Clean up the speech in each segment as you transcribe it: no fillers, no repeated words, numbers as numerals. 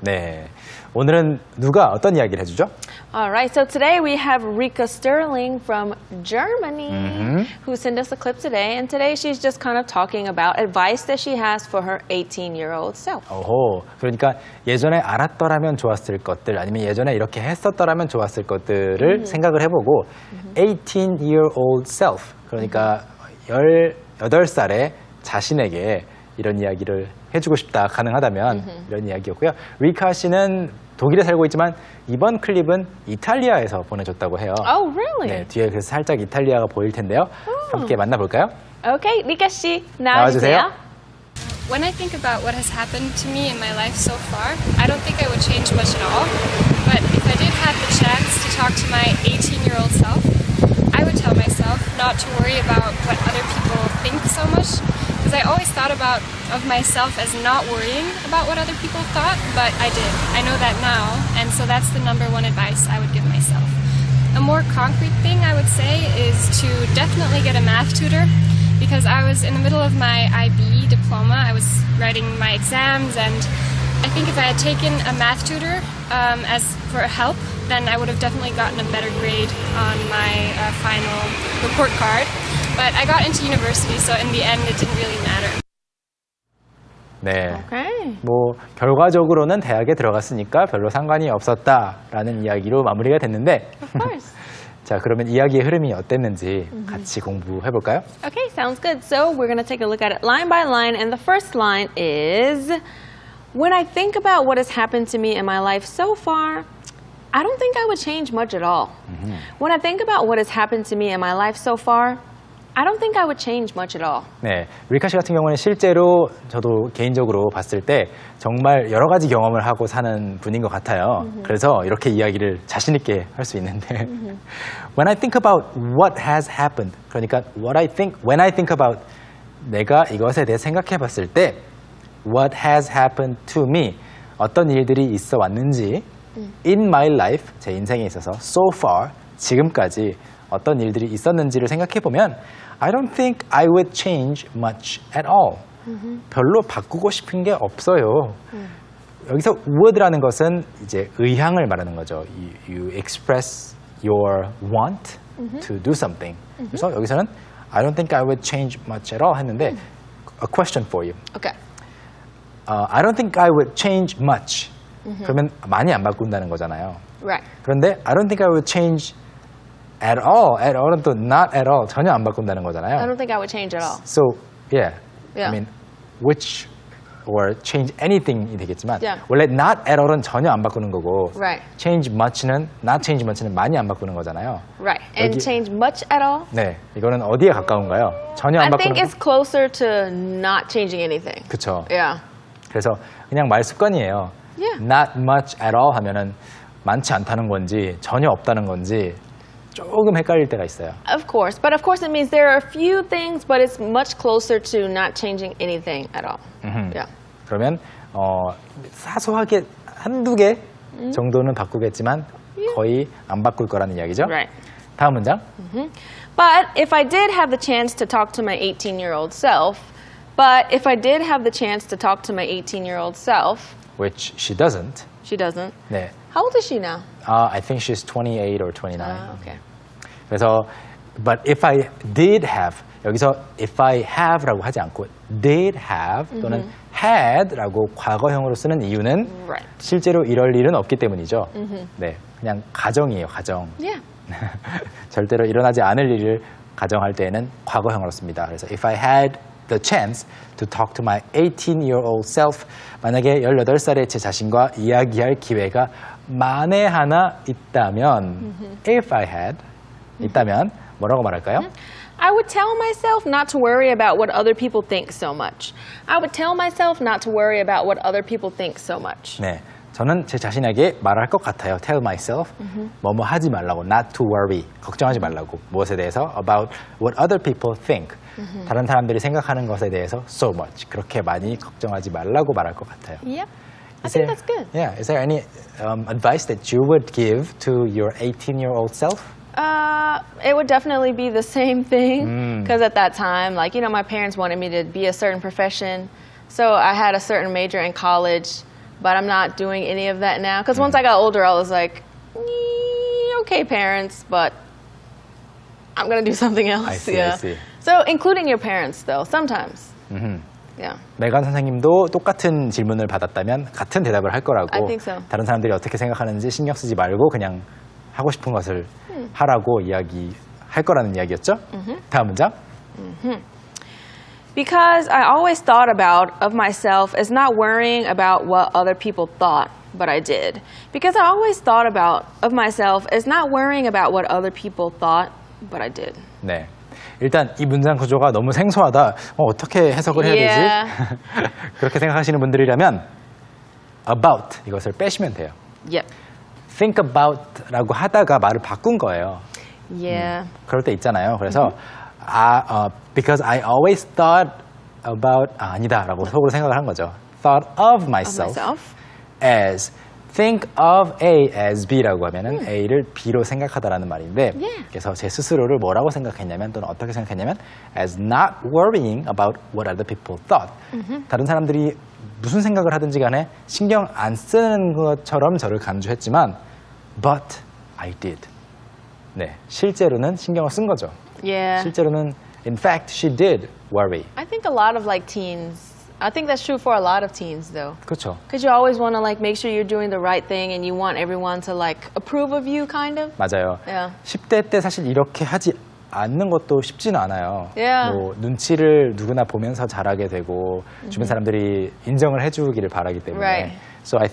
네, 오늘은 누가 어떤 이야기를 해주죠? Alright, so today we have Rika Sterling from Germany who sent us a clip today. And today she's just kind of talking about advice that she has for her 18-year-old self. 오호, 그러니까 예전에 알았더라면 좋았을 것들 아니면 예전에 이렇게 했었더라면 좋았을 것들을 생각을 해보고 18-year-old self, 그러니까 18살의 자신에게 이런 이야기를 해주고 싶다, 가능하다면 이런 이야기였고요. 리카 씨는 독일에 살고 있지만 이번 클립은 이탈리아에서 보내줬다고 해요. Oh, really? 네, 뒤에 그래서 살짝 이탈리아가 보일 텐데요. 함께 만나볼까요? Okay, Rika 씨, 나와주세요. When I think about what has happened to me in my life so far, I don't think I would change much at all. But if I did have the chance to talk to my 18-year-old self, I would tell myself not to worry about what other people think so much. Because I always thought of myself as not worrying about what other people thought, but I did. I know that now, and so that's the number one advice I would give myself. A more concrete thing I would say is to definitely get a math tutor, because I was in the middle of my IB diploma. I was writing my exams, and I think if I had taken a math tutor as for help, then I would have definitely gotten a better grade on my final report card. But I got into university, so in the end, it didn't really matter. 네, Okay. 뭐 결과적으로는 대학에 들어갔으니까 별로 상관이 없었다라는 이야기로 마무리가 됐는데 Of course. 자, 그러면 이야기의 흐름이 어땠는지 같이 공부해볼까요? Okay, sounds good. So we're going to take a look at it line by line. And the first line is, when I think about what has happened to me in my life so far, I don't think I would change much at all. When I think about what has happened to me in my life so far, I don't think I would change much at all. 네, 리카 씨 같은 경우는 실제로 저도 개인적으로 봤을 때 정말 여러 가지 경험을 하고 사는 분인 것 같아요. 그래서 이렇게 이야기를 자신 있게 할 수 있는데 When I think about what has happened, 그러니까 when I think about 내가 이것에 대해 생각해 봤을 때 what has happened to me, 어떤 일들이 있어 왔는지 in my life, 제 인생에 있어서 so far, 지금까지 어떤 일들이 있었는지를 생각해 보면 I don't think I would change much at all. 별로 바꾸고 싶은 게 없어요. 여기서 would라는 것은 이제 의향을 말하는 거죠. You express your want to do something. 그래서 여기서는 I don't think I would change much at all 했는데 a question for you. Okay. I don't think I would change much. 그러면 많이 안 바꾼다는 거잖아요. Right. 그런데 I don't think I would change at all. At all은 또 not at all. 전혀 안 바꾼다는 거잖아요. I don't think I would change at all. So, yeah. Yeah. I mean, which or change anything이 되겠지만 Yeah. 원래 not at all은 전혀 안 바꾸는 거고 Right. change much는 not change much는 많이 안 바꾸는 거잖아요. Right. And 여기- change much at all? 네, 이거는 어디에 가까운가요? 전혀 안 I think 바꾸는 it's closer to not changing anything. 그렇죠. Yeah. 그래서 그냥 말 습관이에요. Yeah. Not much at all 하면은 많지 않다는 건지 전혀 없다는 건지 조금 헷갈릴 때가 있어요. Of course. But of course it means there are a few things, but it's much closer to not changing anything at all. Yeah. 그러면 사소하게 한두 개 정도는 바꾸겠지만 거의 안 바꿀 거라는 이야기죠. Right. 다음 문장. But if I did have the chance to talk to my 18-year-old self, Which she doesn't. she doesn't. 네. How old is she now? I think she's 28 or 29. Okay. 그래서 but if I did have 여기서 if I have라고 하지 않고 did have 또는 had라고 과거형으로 쓰는 이유는 Right. 실제로 이럴 일은 없기 때문이죠. 네, 그냥 가정이에요, 가정. Yeah. 절대로 일어나지 않을 일을 가정할 때에는 과거형으로 씁니다. 그래서 if I had the chance to talk to my 18-year-old self, 만약에 18살의 제 자신과 이야기할 기회가 만에 하나 있다면 if I had 있다면 뭐라고 말할까요? I would tell myself not to worry about what other people think so much. I would tell myself not to worry about what other people think so much. 네, 저는 제 자신에게 말할 것 같아요. Tell myself, 뭐뭐 하지 말라고, not to worry, 걱정하지 말라고. 무엇에 대해서? About what other people think. 다른 사람들이 생각하는 것에 대해서 so much. 그렇게 많이 걱정하지 말라고 말할 것 같아요. Yep. I Is think there- that's good. Yeah, is there any advice that you would give to your 18-year-old self? It would definitely be the same thing because at that time, like, you know, my parents wanted me to be a certain profession. So I had a certain major in college, but I'm not doing any of that now. Because once I got older, I was like, okay, parents, but I'm going to do something else. I see, yeah. I see. So including your parents, though, sometimes. Yeah. 메간 선생님도 똑같은 질문을 받았다면 같은 대답을 할 거라고 I think so. 다른 사람들이 어떻게 생각하는지 신경 쓰지 말고 그냥 하고 싶은 것을 하라고 이야기할 거라는 이야기였죠? 다음 문장. Because I always thought of myself as not worrying about what other people thought, but I did. Because I always thought of myself as not worrying about what other people thought, but I did. 네. 일단 이 문장 구조가 너무 생소하다. 어떻게 해석을 해야 되지? 그렇게 생각하시는 분들이라면 about 이것을 빼시면 돼요. Yep. think about라고 하다가 말을 바꾼 거예요. Yeah. 그럴 때 있잖아요. 그래서 because I always thought about 아니다라고 속으로 생각을 한 거죠. thought of myself, as think of A as B라고 하면은 A를 B로 생각하다라는 말인데 그래서 제 스스로를 뭐라고 생각했냐면 또는 어떻게 생각했냐면 as not worrying about what other people thought. 다른 사람들이 무슨 생각을 하든지 간에 신경 안 쓰는 것처럼 저를 간주했지만 but I did. 네, 실제로는 신경을 쓴 거죠. Yeah. 실제로는 in fact she did worry. I think a lot of teens. I think that's true for a lot of teens, though. 그렇죠. Because you always want to make sure you're doing the right thing, and you want everyone to approve of you, kind of. 맞아요. Yeah. 10대 때 사실 이렇게 하지 않는 것도 쉽지는 않아요. Yeah. 뭐 눈치를 누구나 보면서 잘하게 되고 주변 사람들이 인정을 해주기를 바라기 때문에. Right. So I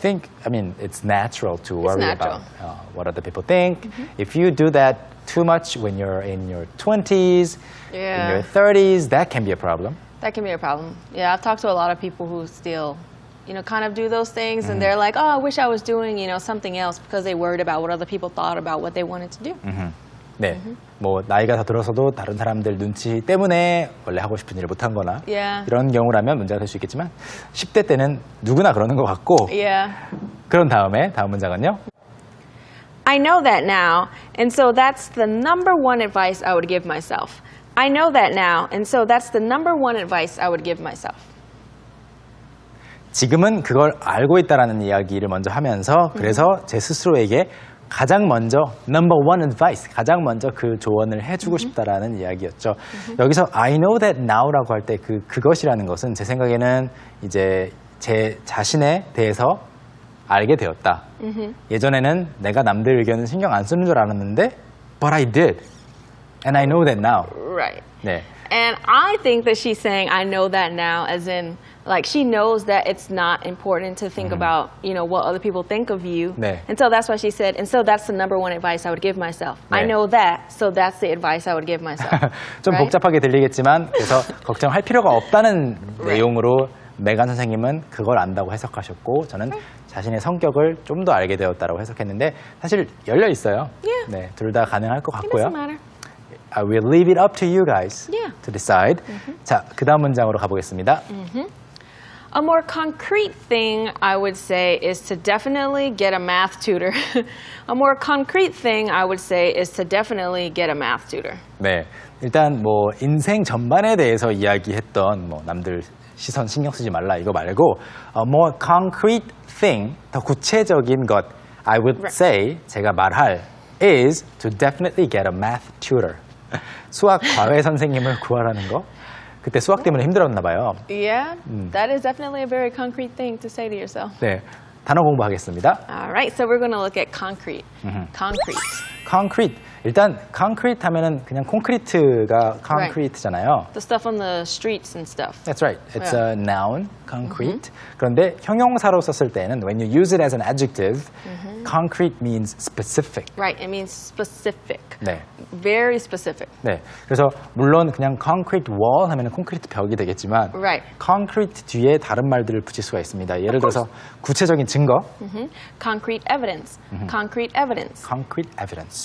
mean, it's natural to worry natural. about what other people think. If you do that too much when you're in your 20s, in your 30s, that can be a problem. That can be a problem. Yeah, I've talked to a lot of people who still, kind of do those things, and they're like, oh, I wish I was doing, something else because they worried about what other people thought about what they wanted to do. 네, 뭐 나이가 더 들어서도 다른 사람들 눈치 때문에 원래 하고 싶은 일을 못한 거나 Yeah. 이런 경우라면 문제가 될 수 있겠지만 10대 때는 누구나 그러는 것 같고 Yeah. 그런 다음에 다음 문장은요. I know that now, and so that's the number one advice I would give myself. I know that now, and so that's the number one advice I would give myself. 지금은 그걸 알고 있다라는 이야기를 먼저 하면서 그래서 제 스스로에게 가장 먼저 number one advice, 가장 먼저 그 조언을 해주고 싶다라는 이야기였죠. 여기서 I know that now라고 할 때 그것이라는 것은 제 생각에는 이제 제 자신에 대해서 알게 되었다. 예전에는 내가 남들 의견은 신경 안 쓰는 줄 알았는데 but I did. And I know that now. Right. 네. And I think that she's saying, I know that now, as in, she knows that it's not important to think about, what other people think of you. 네. And so that's why she said, and so that's the number one advice I would give myself. 네. I know that, so that's the advice I would give myself. 좀 Right? 복잡하게 들리겠지만 그래서 걱정할 필요가 없다는 내용으로 메간 선생님은 그걸 안다고 해석하셨고 저는 자신의 성격을 좀 더 알게 되었다고 해석했는데 사실 열려 있어요. Yeah. 네, 둘 다 가능할 것 It 같고요. doesn't matter. I will leave it up to you guys Yeah. to decide. 자, 그 다음 문장으로 가보겠습니다. A more concrete thing I would say is to definitely get a math tutor. A more concrete thing I would say is to definitely get a math tutor. 네, 일단 뭐 인생 전반에 대해서 이야기했던 뭐 남들 시선 신경 쓰지 말라 이거 말고 a more concrete thing, 더 구체적인 것 I would say, 제가 말할 is to definitely get a math tutor. 수학 과외 선생님을 구하라는 거. 그때 수학 때문에 힘들었나 봐요. Yeah, that is definitely a very concrete thing to say to yourself. 네, 단어 공부하겠습니다. All right, so we're going to look at concrete. Concrete. concrete. 일단 concrete 하면은 그냥 콘크리트가 concrete잖아요. The stuff on the streets and stuff. That's right. It's a noun, concrete. 그런데 형용사로 썼을 때는 when you use it as an adjective, concrete means specific. Right, it means specific. 네. Very specific. 네. 그래서 물론 그냥 concrete wall 하면은 콘크리트 벽이 되겠지만 Right. concrete 뒤에 다른 말들을 붙일 수가 있습니다. 예를 들어서 구체적인 증거, Concrete evidence. Concrete evidence. concrete evidence.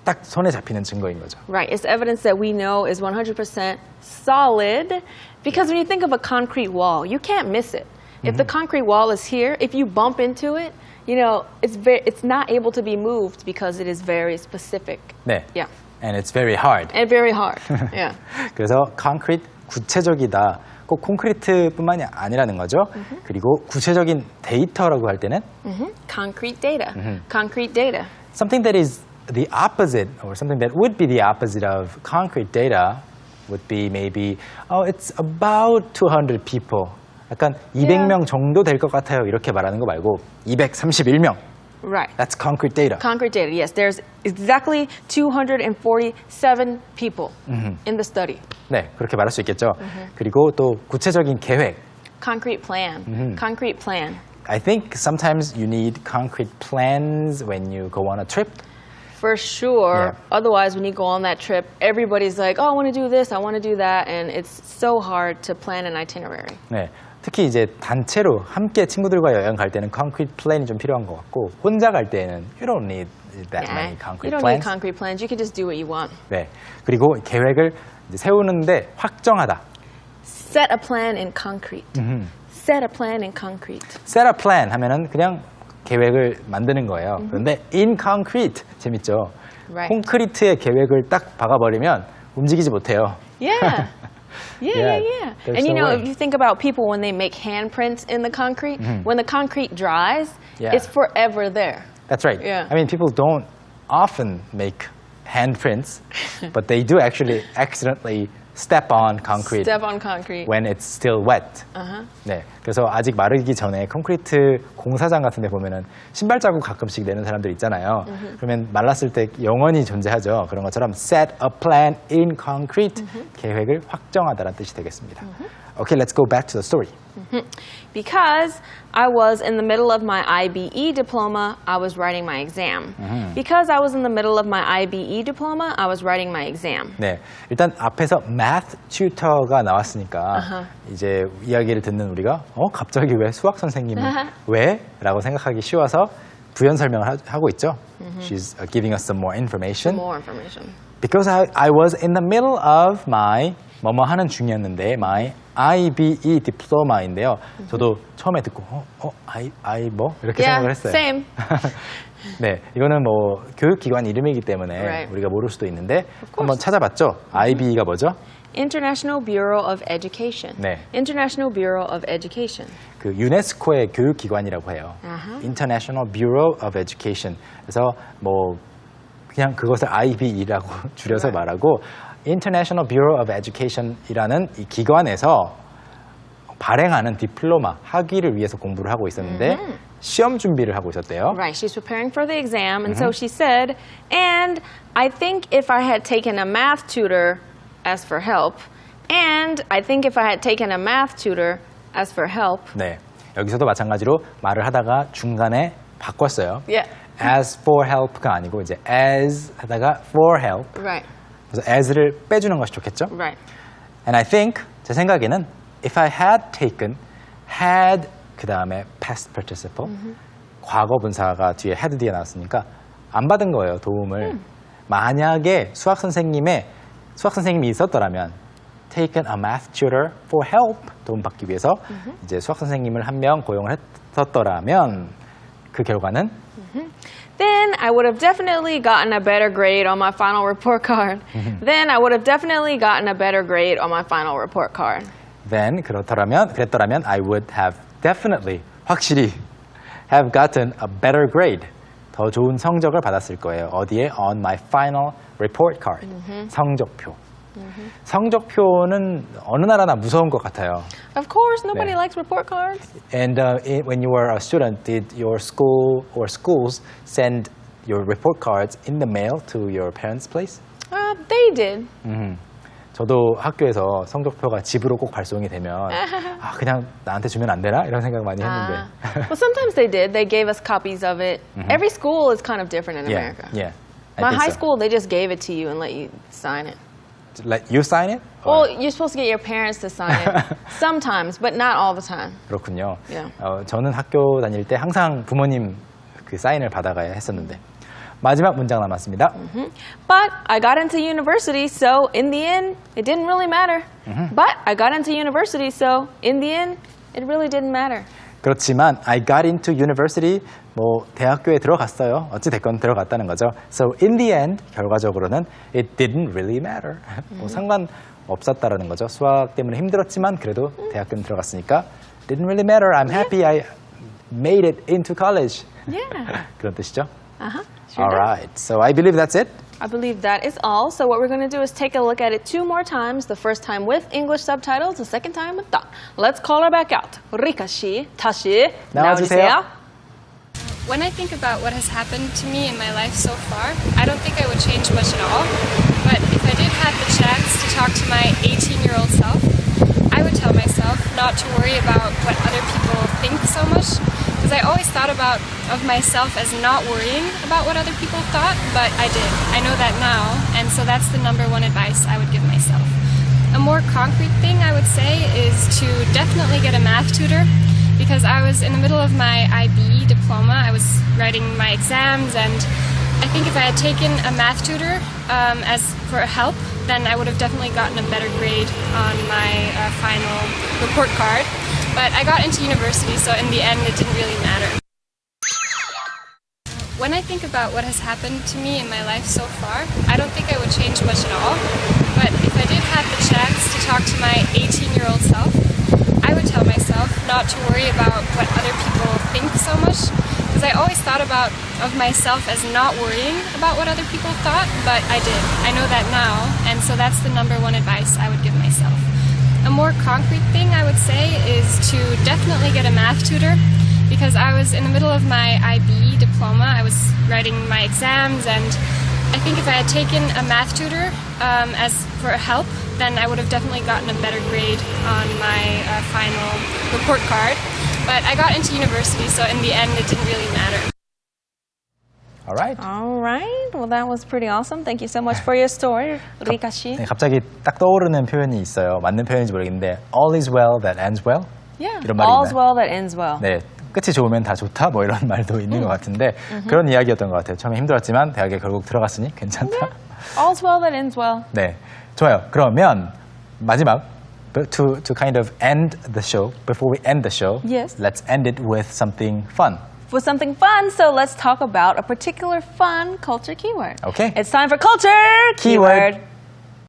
딱 손에 잡히는 증거인 거죠. Right, it's evidence that we know is 100% solid because when you think of a concrete wall, you can't miss it. If the concrete wall is here, if you bump into it, it's not able to be moved because it is very specific. 네. Yeah. And it's very hard. And very hard. Yeah. 그래서 concrete 구체적이다. 꼭 콘크리트뿐만이 아니라는 거죠. 그리고 구체적인 데이터라고 할 때는 Concrete data. Concrete data. something that is the opposite or something that would be the opposite of concrete data would be maybe it's about 200 people. 약간 200명 정도 될 것 같아요. 이렇게 말하는 거 말고 231명. Right. That's concrete data. Concrete data, yes. There's exactly 247 people in the study. 네, 그렇게 말할 수 있겠죠. 그리고 또 구체적인 계획. Concrete plan. Concrete plan. I think sometimes you need concrete plans when you go on a trip. For sure. Yeah. Otherwise, when you go on that trip, everybody's like, oh, I want to do this, I want to do that. And it's so hard to plan an itinerary. 네, 특히 이제 단체로 함께 친구들과 여행 갈 때는 concrete plan이 좀 필요한 것 같고 혼자 갈 때는 you don't need that many You concrete don't plans. need concrete plans. You can just do what you want. 네, 그리고 계획을 이제 세우는데 확정하다. Set a plan in concrete. Set a plan in concrete. Set a plan 하면은 그냥 계획을 만드는 거예요. 그런데 in concrete 재밌죠. Right. 콘크리트의 계획을 딱 박아버리면 움직이지 못해요. Yeah. Yeah. there's And you no know, way. if you think about people when they make handprints in the concrete, when the concrete dries, Yeah. it's forever there. That's right. Yeah. I mean, people don't often make handprints, but they do actually accidentally step on concrete Step on concrete. when it's still wet. 네, 그래서 아직 마르기 전에 콘크리트 공사장 같은 데 보면은 신발 자국 가끔씩 내는 사람들 있잖아요. 그러면 말랐을 때 영원히 존재하죠. 그런 것처럼 set a plan in concrete, 계획을 확정하다라는 뜻이 되겠습니다. Okay, let's go back to the story. Because I was in the middle of my IBE diploma, I was writing my exam. Because I was in the middle of my IBE diploma, I was writing my exam. 네, 일단 앞에서 math tutor가 나왔으니까 이제 이야기를 듣는 우리가 갑자기 왜 수학 선생님이 왜? 라고 생각하기 쉬워서 부연 설명을 하고 있죠. She's giving us some more information. More information. Because I was in the middle of my 뭐뭐 하는 중이었는데 my IBE diploma인데요. 저도 처음에 듣고 I 뭐 이렇게 생각을 했어요. Same. 네, 이거는 뭐 교육기관 이름이기 때문에 Right. 우리가 모를 수도 있는데 한번 찾아봤죠. IBE가 뭐죠? International Bureau of Education. 네. International Bureau of Education. 그 유네스코의 교육기관이라고 해요. International Bureau of Education. 그래서 뭐 그냥 그것을 IBE라고 줄여서 말하고 International Bureau of Education이라는 이 기관에서 발행하는 디플로마 학위를 위해서 공부를 하고 있었는데 시험 준비를 하고 있었대요. Right, she's preparing for the exam, and so she said, and I think if I had taken a math tutor as for help, and I think if I had taken a math tutor as for help. 네, 여기서도 마찬가지로 말을 하다가 중간에 바꿨어요. Yeah. As for help가 아니고 이제 as 하다가 for help. Right, 그래서 as를 빼주는 것이 좋겠죠. right. And I think 제 생각에는 if I had taken had 그 다음에 past participle 과거 분사가 뒤에 had 뒤에 나왔으니까 안 받은 거예요 도움을. 만약에 수학 선생님이 있었더라면 taken a math tutor for help 도움 받기 위해서 이제 수학 선생님을 한 명 고용을 했었더라면 그 결과는 Then I would have definitely gotten a better grade on my final report card. Then I would have definitely gotten a better grade on my final report card. then 그랬더라면 I would have definitely 확실히 have gotten a better grade 더 좋은 성적을 받았을 거예요. 어디에? On my final report card. 성적표. 성적표는 어느 나라나 무서운 것 같아요. Of course, nobody 네. likes report cards. And when you were a student, did your school or schools send your report cards in the mail to your parents' place? They did. 저도 학교에서 성적표가 집으로 꼭 발송이 되면 그냥 나한테 주면 안 되나? 이런 생각 많이 했는데. Well, sometimes they did. They gave us copies of it. Every school is kind of different in America. Yeah. I My think high so. school, they just gave it to you and let you sign it. Let you sign it? Well, you're supposed to get your parents to sign it. Sometimes, but not all the time. 그렇군요. Yeah. 저는 학교 다닐 때 항상 부모님 그 사인을 받아가야 했었는데. 마지막 문장 남았습니다. But I got into university, so in the end, it didn't really matter. But I got into university, so in the end, it really didn't matter. 그렇지만 I got into university, 뭐 대학교에 들어갔어요. 어찌 됐건 들어갔다는 거죠. So in the end, 결과적으로는 it didn't really matter. 뭐 상관 없었다라는 거죠. 수학 때문에 힘들었지만 그래도 대학교는 들어갔으니까 didn't really matter. I'm happy I made it into college. Yeah. 그런 뜻이죠. Uh-huh. All right. So I believe that's it. I believe that is all. So what we're going to do is take a look at it 2 more times. The first time with English subtitles, the second time without. Let's call her back out. 리카 씨, 다시 나와주세요. When I think about what has happened to me in my life so far, I don't think I would change much at all. But if I did have the chance to talk to my 18-year-old self, I would tell myself not to worry about what other people think so much. Because I always thought of myself as not worrying about what other people thought, but I did. I know that now, and so that's the number 1 advice I would give myself. A more concrete thing I would say is to definitely get a math tutor, because I was in the middle of my IB diploma. I was writing my exams, and I think if I had taken a math tutor as for help, then I would have definitely gotten a better grade on my final report card. But I got into university, so in the end, it didn't really matter. When I think about what has happened to me in my life so far, I don't think I would change much at all. But if I did have the chance to talk to my 18-year-old self, I would tell myself not to worry about what other people think so much. Because I always thought of myself as not worrying about what other people thought, but I did. I know that now, and so that's the number 1 advice I would give myself. A more concrete thing I would say is to definitely get a math tutor, because I was in the middle of my IB diploma. I was writing my exams, and I think if I had taken a math tutor as for help, then I would have definitely gotten a better grade on my final report card. But I got into university, so in the end, it didn't really matter. All right. All right. Well, that was pretty awesome. Thank you so much for your story, 리카 씨. 네, 갑자기 딱 떠오르는 표현이 있어요. 맞는 표현인지 모르겠는데 all is well that ends well. Yeah. 이런 말이 All's 있나요? well that ends well. 네, 끝이 좋으면 다 좋다 뭐 이런 말도 있는 것 같은데 그런 이야기였던 것 같아요. 처음에 힘들었지만 대학에 결국 들어갔으니 괜찮다. All's well that ends well. 네, 좋아요. 그러면 마지막 to kind of end the show, before we end the show, Yes. let's end it with something fun. With something fun, so let's talk about a particular fun culture keyword. Okay. It's time for culture Keyword.